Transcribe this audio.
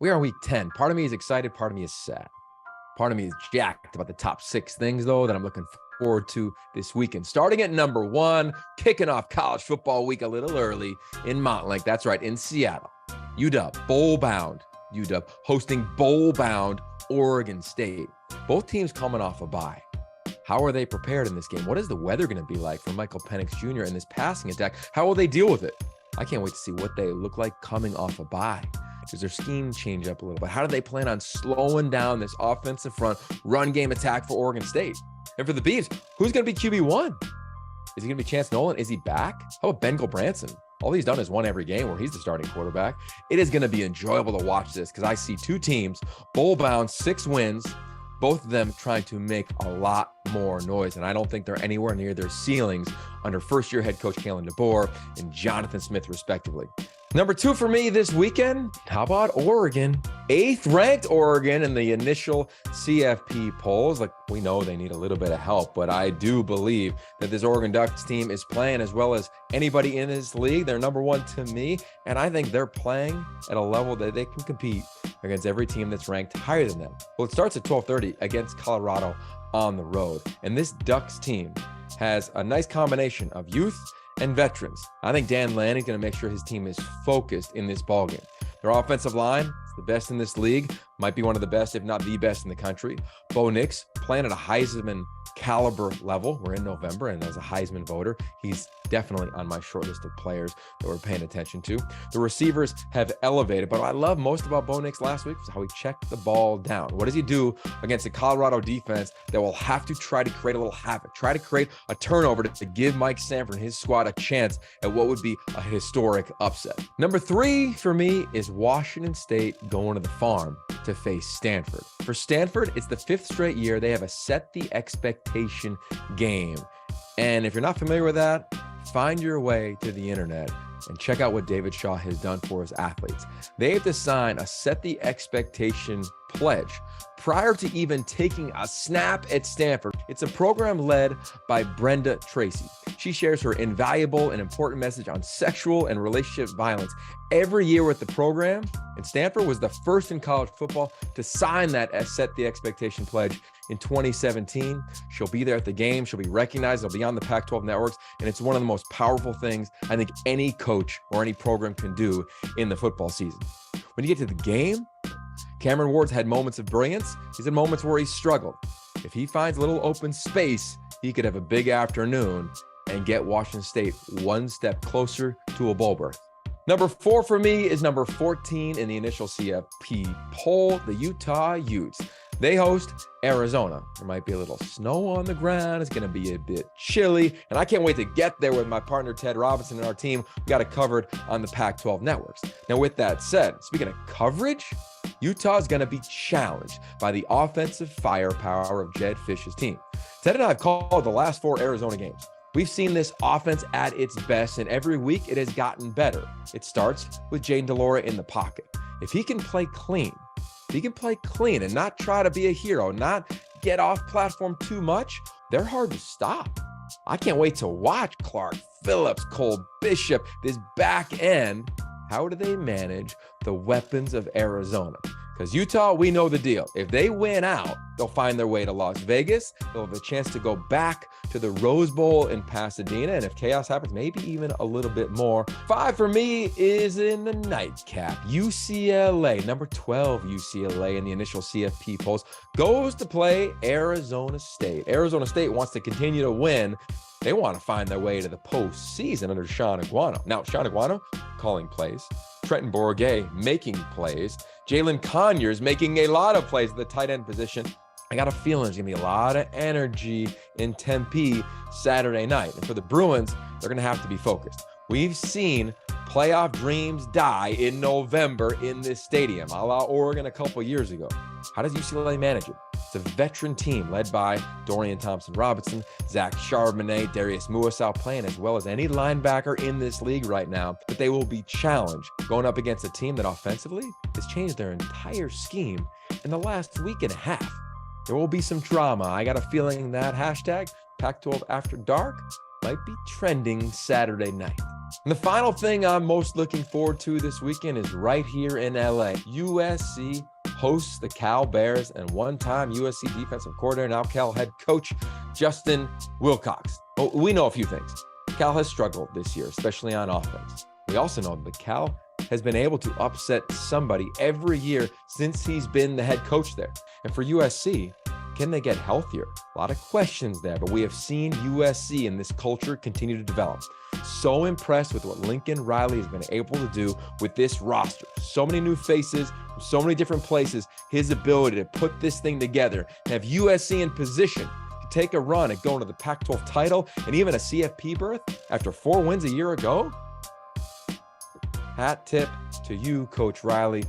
We are on week 10. Part of me is excited. Part of me is sad. Part of me is jacked about the top 6 things, though, that I'm looking forward to this weekend. Starting at number 1, kicking off college football week a little early in Montlake. That's right, in Seattle. UW, bowl-bound UW, hosting bowl-bound Oregon State. Both teams coming off a bye. How are they prepared in this game? What is the weather going to be like for Michael Penix Jr. in this passing attack? How will they deal with it? I can't wait to see what they look like coming off a bye. Does their scheme change up a little bit? How do they plan on slowing down this offensive front run game attack for Oregon State? And for the Beavs, who's going to be QB1? Is he going to be Chance Nolan? Is he back? How about Ben Gilbranson? All he's done is won every game where he's the starting quarterback. It is going to be enjoyable to watch this because I see 2 teams, bowl-bound, 6 wins, both of them trying to make a lot more noise. And I don't think they're anywhere near their ceilings under first-year head coach Kalen DeBoer and Jonathan Smith, respectively. Number 2 for me this weekend, how about Oregon? 8th ranked Oregon in the initial CFP polls. Like, we know they need a little bit of help, but I do believe that this Oregon Ducks team is playing as well as anybody in this league. They're number 1 to me, and I think they're playing at a level that they can compete against every team that's ranked higher than them. Well, it starts at 12:30 against Colorado on the road, and this Ducks team has a nice combination of youth and veterans. I think Dan Lanning's going to make sure his team is focused in this ballgame. Their offensive line is the best in this league, might be one of the best, if not the best in the country. Bo Nix playing at a Heisman caliber level. We're in November, and as a Heisman voter, he's definitely on my short list of players that we're paying attention to. The receivers have elevated, but what I love most about Bo Nix last week was how he checked the ball down. What does he do against a Colorado defense that will have to try to create a little havoc, try to create a turnover to give Mike Sanford and his squad a chance at what would be a historic upset? Number 3 for me is Washington State going to the farm to face Stanford. For Stanford, it's the 5th straight year they have a set the expectation game. And if you're not familiar with that, find your way to the internet and check out what David Shaw has done for his athletes. They have to sign a set the expectation pledge prior to even taking a snap at Stanford. It's a program led by Brenda Tracy. She shares her invaluable and important message on sexual and relationship violence every year with the program. And Stanford was the first in college football to sign that set the expectation pledge in 2017. She'll be there at the game. She'll be recognized. It'll be on the Pac-12 Networks. And it's one of the most powerful things I think any coach or any program can do in the football season. When you get to the game, Cameron Ward's had moments of brilliance. He's had moments where he struggled. If he finds a little open space, he could have a big afternoon and get Washington State one step closer to a bowl berth. Number 4 for me is number 14 in the initial CFP poll, the Utah Utes. They host Arizona. There might be a little snow on the ground. It's going to be a bit chilly. And I can't wait to get there with my partner, Ted Robinson, and our team. We got it covered on the Pac-12 Networks. Now, with that said, speaking of coverage, Utah is going to be challenged by the offensive firepower of Jed Fish's team. Ted and I have called the last 4 Arizona games. We've seen this offense at its best, and every week it has gotten better. It starts with Jaden DeLora in the pocket. If he can play clean, and not try to be a hero, not get off platform too much, they're hard to stop. I can't wait to watch Clark Phillips, Cole Bishop, this back end. How do they manage the weapons of Arizona? Because Utah, we know the deal. If they win out, they'll find their way to Las Vegas. They'll have a chance to go back to the Rose Bowl in Pasadena. And if chaos happens, maybe even a little bit more. 5 for me is in the nightcap. UCLA, number 12 UCLA in the initial CFP polls, goes to play Arizona State. Arizona State wants to continue to win. They want to find their way to the postseason under Sean Aguano. Now, Sean Aguano calling plays. Trenton Bourguet making plays. Jalen Conyers making a lot of plays at the tight end position. I got a feeling there's going to be a lot of energy in Tempe Saturday night. And for the Bruins, they're going to have to be focused. We've seen playoff dreams die in November in this stadium, a la Oregon a couple years ago. How does UCLA manage it? It's a veteran team led by Dorian Thompson-Robinson, Zach Charbonnet, Darius Muasau playing as well as any linebacker in this league right now. But they will be challenged going up against a team that offensively has changed their entire scheme in the last week and a half. There will be some drama. I got a feeling that hashtag Pac-12 After Dark might be trending Saturday night. And the final thing I'm most looking forward to this weekend is right here in LA. USC hosts the Cal Bears and one-time USC defensive coordinator, now Cal head coach, Justin Wilcox. Well, we know a few things. Cal has struggled this year, especially on offense. We also know that Cal has been able to upset somebody every year since he's been the head coach there. And for USC, can they get healthier? A lot of questions there, but we have seen USC and this culture continue to develop. So impressed with what Lincoln Riley has been able to do with this roster. So many new faces, from so many different places. His ability to put this thing together and have USC in position to take a run at going to the Pac-12 title and even a CFP berth after 4 wins a year ago. Hat tip to you, Coach Riley.